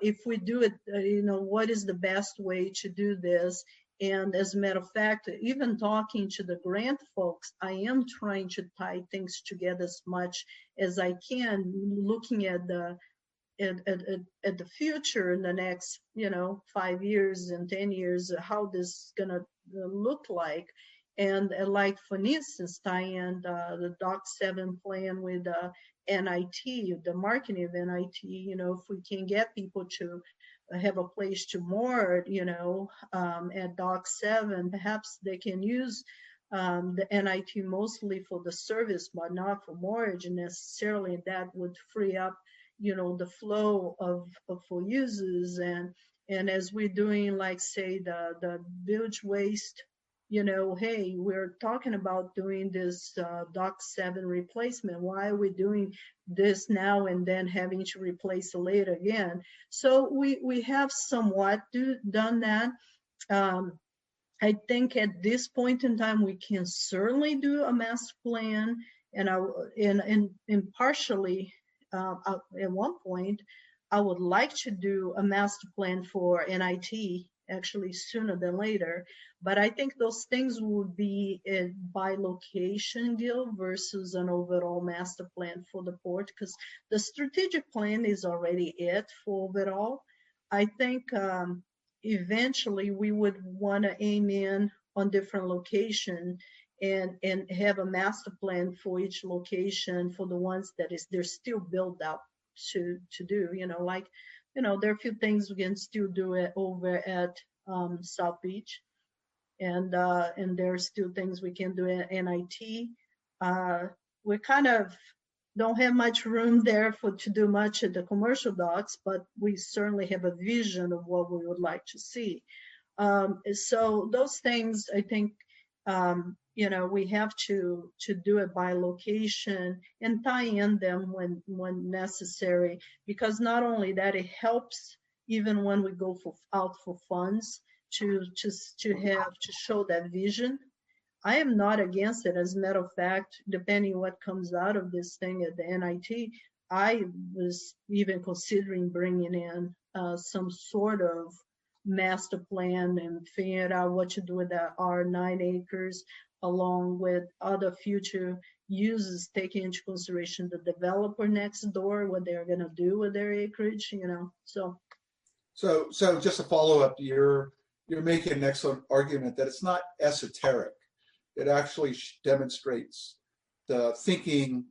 if we do it, what is the best way to do this? And as a matter of fact, even talking to the grant folks, I am trying to tie things together as much as I can, looking at the future in the next, 5 years and 10 years, how this is gonna look like. And like, for instance, tie in the Dock 7 plan with NIT, the marketing of NIT, if we can get people to have a place to moor, at Dock 7, perhaps they can use the NIT mostly for the service, but not for moorage necessarily. That would free up, the flow for users. And as we're doing, like, say, the bilge waste, hey, we're talking about doing this Dock 7 replacement. Why are we doing this now and then having to replace it later again? So we have somewhat done that. I think at this point in time, we can certainly do a master plan, and partially at one point, I would like to do a master plan for NIT actually sooner than later, but I think those things would be by location, Gil, versus an overall master plan for the port, because the strategic plan is already it for overall. I think eventually we would want to aim in on different location and have a master plan for each location for the ones that they're still built up to do, like, there are a few things we can still do it over at South Beach, and there are still things we can do at NIT. We kind of don't have much room there to do much at the commercial docks, but we certainly have a vision of what we would like to see. So those things, I think, we have to do it by location and tie in them when necessary, because not only that, it helps even when we go out for funds to show that vision. I am not against it. As a matter of fact, depending what comes out of this thing at the NIT, I was even considering bringing in some sort of master plan and figuring out what to do with our 9 acres, along with other future uses, taking into consideration the developer next door, what they're going to do with their acreage, So just a follow up, you're making an excellent argument that it's not esoteric. It actually demonstrates the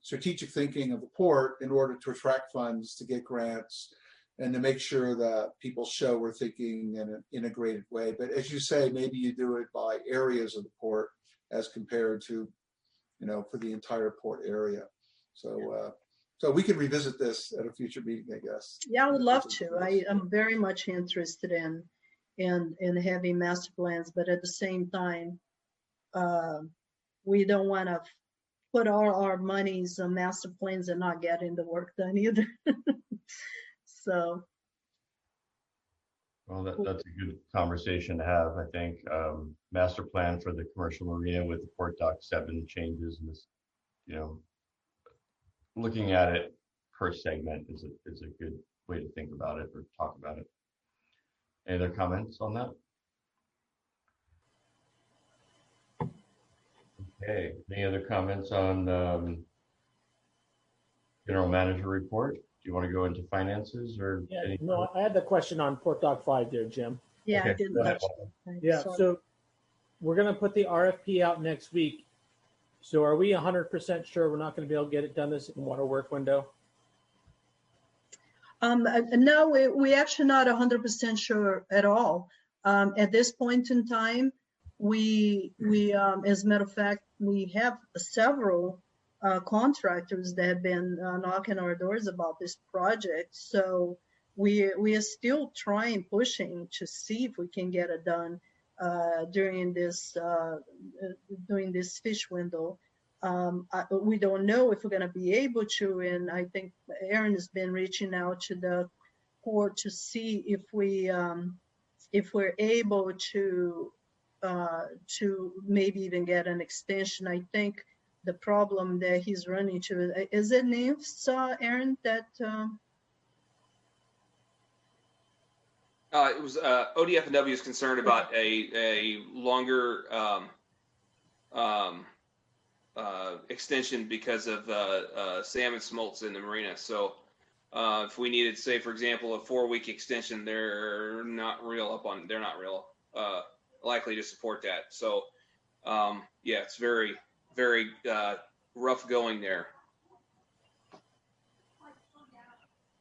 strategic thinking of the port in order to attract funds, to get grants, and to make sure that people show we're thinking in an integrated way. But as you say, maybe you do it by areas of the port as compared to, for the entire port area. So we can revisit this at a future meeting, I guess. Yeah, I would love to. I am very much interested in having master plans, but at the same time, we don't want to put all our monies on master plans and not getting the work done either. So. Well, that's a good conversation to have, I think. Master plan for the commercial marina with the Port Dock 7 changes, and this, looking at it per segment is a good way to think about it or talk about it. Any other comments on that? Okay, any other comments on general manager report? Do you want to go into finances or? Yeah, no, I had the question on Port Dock 5 there, Jim. Yeah, Okay, I didn't go ahead. touch that. Yeah, Sorry. so we're going to put the RFP out next week. So are we 100% sure we're not going to be able to get it done this water work window? No, we actually not 100% sure at all. At this point in time, we as a matter of fact, we have several contractors that have been knocking our doors about this project. So we are still pushing to see if we can get it done during this fish window. We don't know if we're going to be able to, and I think Aaron has been reaching out to the port to see if we're able to maybe even get an extension. I think the problem that he's running into is it nymphs, Aaron, that it was ODF&W is concerned about a longer extension because of salmon smolts in the marina. So if we needed, say, for example, a 4-week extension, they're not real likely to support that. So yeah, it's very, very rough going there.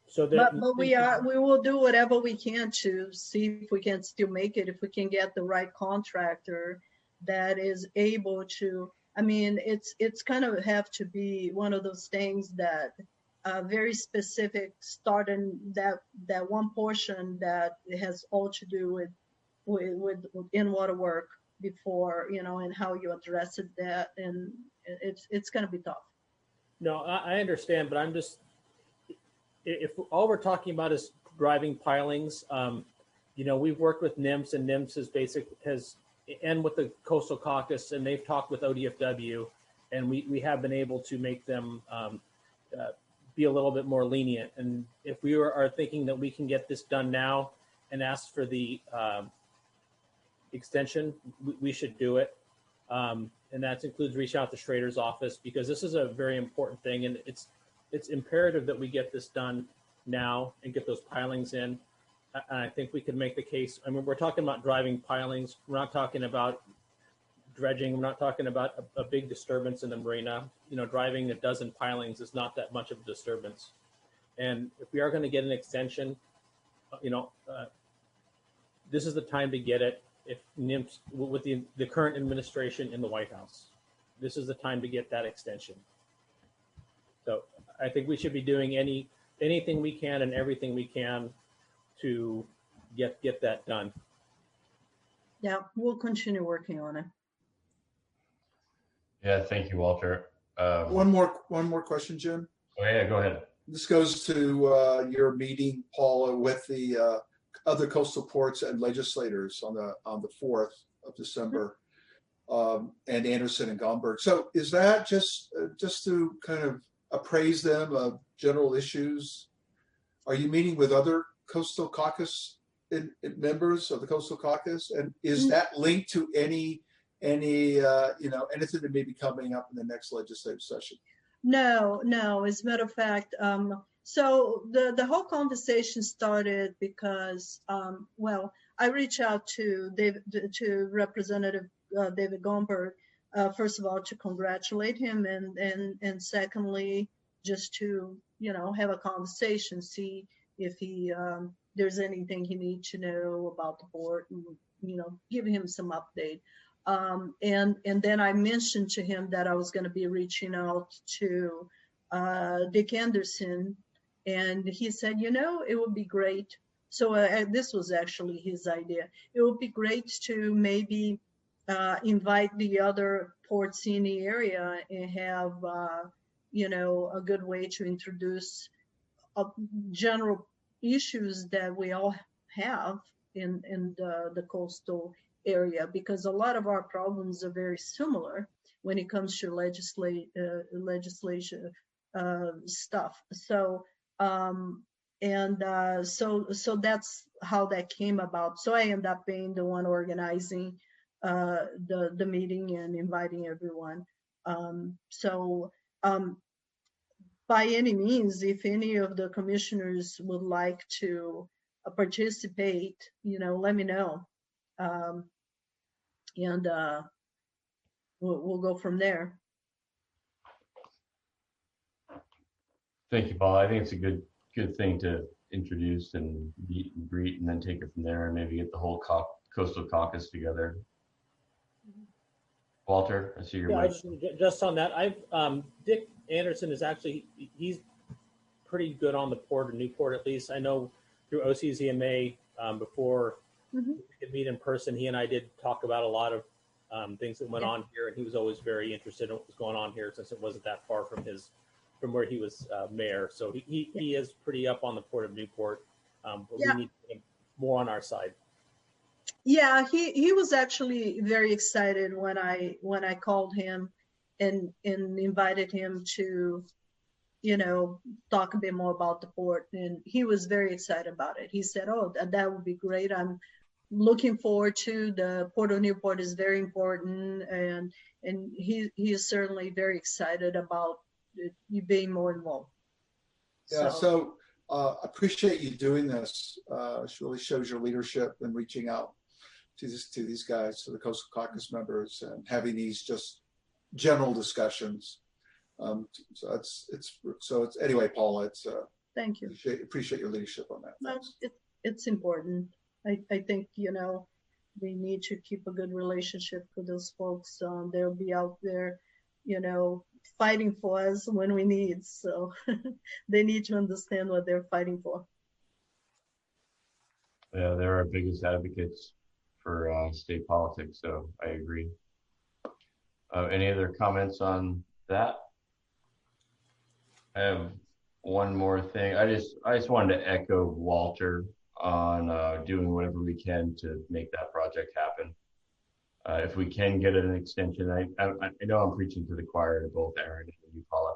So but we will do whatever we can to see if we can still make it, if we can get the right contractor that is able to. I mean, it's kind of have to be one of those things that very specific, starting that one portion that has all to do with in-water work before, and how you address it, that, and it's going to be tough. No, I understand, but I'm just, if all we're talking about is driving pilings, we've worked with NIMS, and NIMS and with the Coastal Caucus, and they've talked with ODFW, and we have been able to make them be a little bit more lenient. And if we are thinking that we can get this done now and ask for the extension, we should do it. And that includes reaching out to Schrader's office, because this is a very important thing. And it's imperative that we get this done now and get those pilings in. And I think we could make the case. I mean, we're talking about driving pilings. We're not talking about dredging. We're not talking about a big disturbance in the marina. You know, driving a dozen pilings is not that much of a disturbance. And if we are going to get an extension, you know, this is the time to get it. If NIMS, with the current administration in the White House, this is the time to get that extension. So I think we should be doing anything we can and everything we can to get that done. Yeah, we'll continue working on it. Yeah, thank you, Walter. One more question, Jim. Oh yeah, go ahead. This goes to your meeting, Paula, with the other coastal ports and legislators on the 4th of December, and Anderson and Gomberg. So is that just to kind of appraise them of general issues? Are you meeting with other Coastal Caucus members of the Coastal Caucus, and is that linked to any anything that may be coming up in the next legislative session? No. As a matter of fact, so the whole conversation started because, I reached out to Representative David Gomberg, first of all, to congratulate him, and secondly, just to have a conversation, see if there's anything he needs to know about the board, and give him some update. And then I mentioned to him that I was going to be reaching out to Dick Anderson, and he said, it would be great. So this was actually his idea. It would be great to maybe invite the other ports in the area and have, a good way to introduce general issues that we all have in the coastal area, because a lot of our problems are very similar when it comes to legislation stuff. So so that's how that came about. So I ended up being the one organizing the meeting and inviting everyone. By any means, if any of the commissioners would like to participate, let me know. And we'll go from there. Thank you, Paul. I think it's a good thing to introduce and meet and greet, and then take it from there, and maybe get the whole Coastal Caucus together. Walter, I see your mic. Just on that, Dick Anderson is he's pretty good on the port of Newport, at least. I know through OCZMA, before we could meet in person, he and I did talk about a lot of things that went on here, and he was always very interested in what was going on here, since it wasn't that far from where he was mayor. So he is pretty up on the port of Newport, but we need him more on our side. Yeah, he was actually very excited when I called him and invited him to, talk a bit more about the port, and he was very excited about it. He said, "Oh, that would be great. I'm looking forward to the Port of Newport is very important," and he is certainly very excited about you being more involved. Yeah, so appreciate you doing this. It really shows your leadership and reaching out to these guys, to the Coastal Caucus members, and having these just general discussions. So it's anyway, Paula. It's thank you. Appreciate your leadership on that. No, it's important. I think we need to keep a good relationship with those folks. They'll be out there, fighting for us when we need. So they need to understand what they're fighting for. Yeah, they're our biggest advocates for state politics, so I agree. Any other comments on that? I have one more thing. I just wanted to echo Walter on doing whatever we can to make that project happen. If we can get an extension, I know I'm preaching to the choir to both Aaron and you, Paula.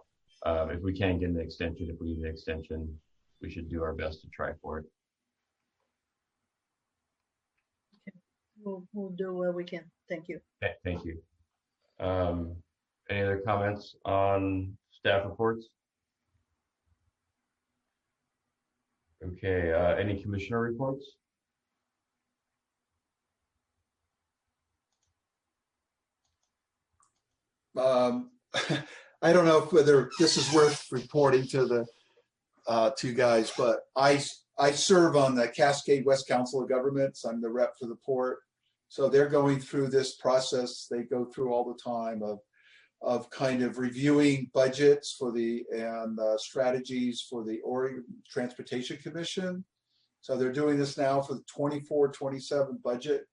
If we can get an extension, if we need an extension, we should do our best to try for it. We'll do what we can. Thank you. Okay, thank you. Any other comments on staff reports? Okay, any commissioner reports? I don't know whether this is worth reporting to the two guys, but I serve on the Cascade West Council of Governments. I'm the rep for the port. So they're going through this process. They go through all the time of kind of reviewing budgets for and strategies for the Oregon Transportation Commission. So they're doing this now for the 24-27 budget.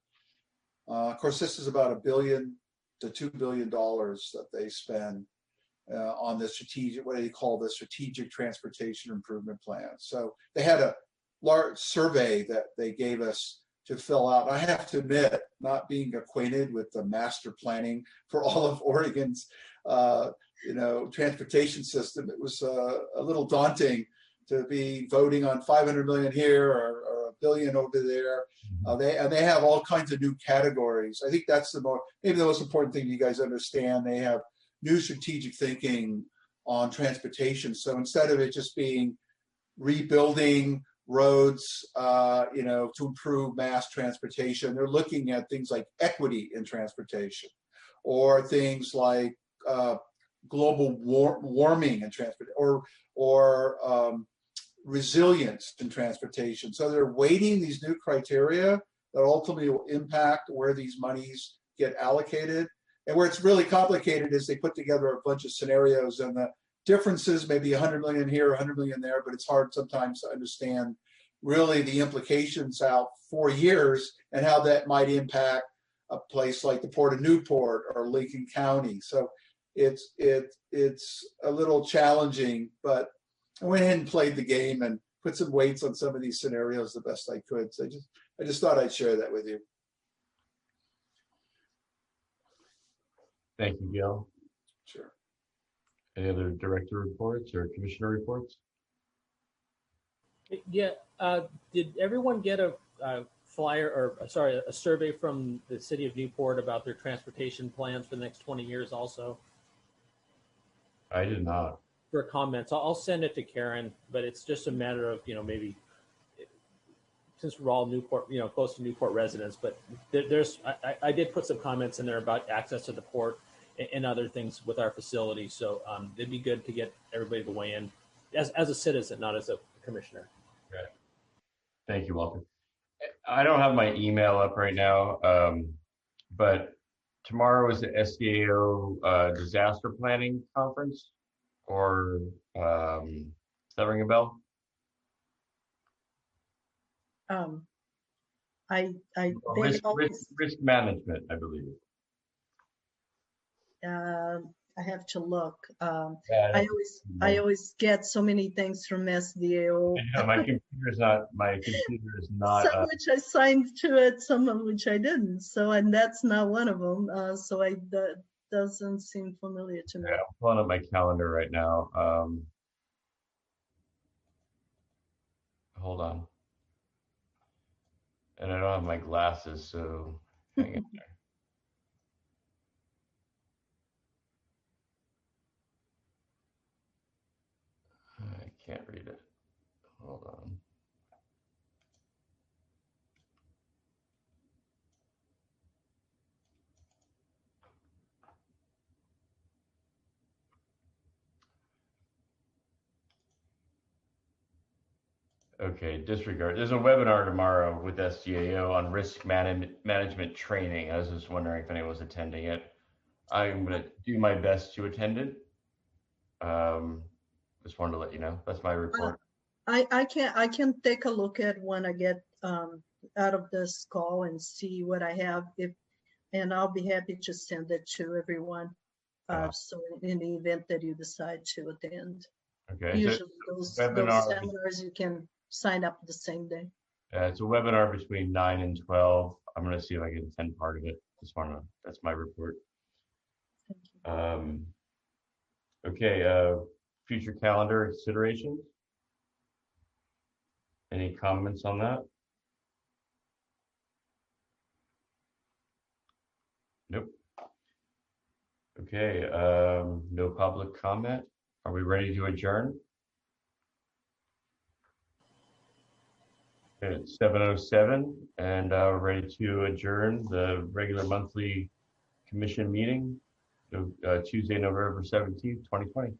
Of course, this is about $1 billion to $2 billion that they spend on the strategic, what do you call the strategic transportation improvement plan. So they had a large survey that they gave us to fill out. I have to admit, not being acquainted with the master planning for all of Oregon's, transportation system, it was a little daunting to be voting on 500 million here or $1 billion over there. They have all kinds of new categories. I think that's maybe the most important thing you guys understand. They have new strategic thinking on transportation. So instead of it just being rebuilding roads, to improve mass transportation, they're looking at things like equity in transportation, or things like global warming in transport, or resilience in transportation. So they're weighting these new criteria that ultimately will impact where these monies get allocated. And where it's really complicated is they put together a bunch of scenarios, and the differences may be 100 million here, 100 million there, but it's hard sometimes to understand really the implications out 4 years and how that might impact a place like the Port of Newport or Lincoln County. So it's a little challenging, but I went ahead and played the game and put some weights on some of these scenarios the best I could. So I just thought I'd share that with you. Thank you, Gil. Sure. Any other director reports or commissioner reports? Yeah, did everyone get a survey from the city of Newport about their transportation plans for the next 20 years also? I did not. For comments, I'll send it to Karen, but it's just a matter of, maybe since we're all Newport, close to Newport residents, but I did put some comments in there about access to the port and other things with our facility. So it'd be good to get everybody to weigh in as a citizen, not as a commissioner. Okay. Thank you, Walter. I don't have my email up right now, but tomorrow is the SDAO disaster planning conference, or does that ring a bell? Risk management, I believe. I have to look. Yeah, I always get so many things from SDAO. Yeah, my computer is not. Some which I signed to it, some of which I didn't. So, and that's not one of them. So that doesn't seem familiar to me. Yeah, I'm pulling up my calendar right now. Hold on. And I don't have my glasses, so hang in there. I can't read it. Hold on. Okay, disregard. There's a webinar tomorrow with SDAO on risk management training. I was just wondering if anyone was attending it. I'm going to do my best to attend it. Just wanted to let you know. That's my report. I can take a look at when I get out of this call and see what I have, and I'll be happy to send it to everyone. So in the event that you decide to attend. Okay. Usually those seminars you can sign up the same day. It's a webinar between 9 and 12. I'm going to see if I can attend part of it. That's my report. Thank you. Okay. future calendar considerations? Any comments on that? Nope. Okay, no public comment. Are we ready to adjourn? It's 7:07 and we're ready to adjourn the regular monthly commission meeting of Tuesday, November 17th, 2020.